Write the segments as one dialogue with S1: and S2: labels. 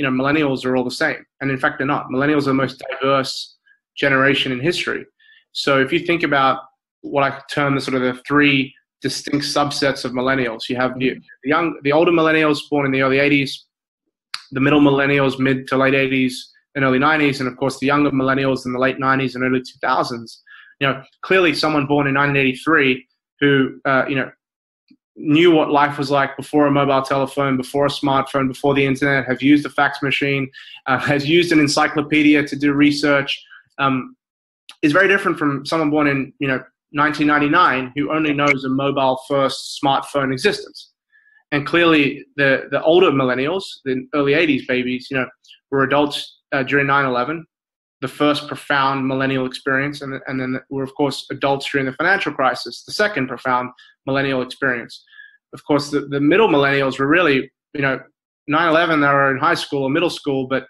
S1: millennials are all the same. And in fact, they're not. Millennials are the most diverse generation in history. So if you think about what I term the sort of the three distinct subsets of millennials, you have the older millennials born in the early 80s, the middle millennials, mid to late 80s and early 90s, and of course the younger millennials in the late 90s and early 2000s. Clearly someone born in 1983 who, knew what life was like before a mobile telephone, before a smartphone, before the internet, have used a fax machine, has used an encyclopedia to do research, is very different from someone born in, 1999 who only knows a mobile-first smartphone existence. And clearly the older millennials, the early 80s babies, were adults during 9/11, the first profound millennial experience, and then were, of course, adults during the financial crisis, the second profound millennial experience. Of course, the middle millennials were really, 9/11, they were in high school or middle school, but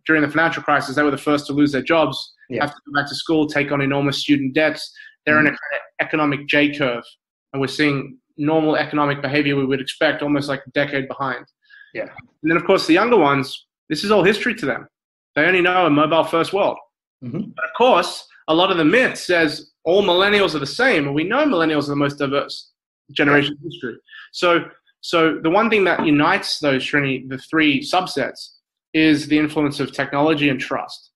S1: during the financial crisis, they were the first to lose their jobs, have to go back to school, take on enormous student debts. They're in a kind of economic J curve, and we're seeing normal economic behavior we would expect almost like a decade behind.
S2: Yeah.
S1: And then, of course, the younger ones, this is all history to them. They only know a mobile-first world. But of course, a lot of the myth says all millennials are the same, and we know millennials are the most diverse generation in history. So the one thing that unites those the three subsets is the influence of technology and trust.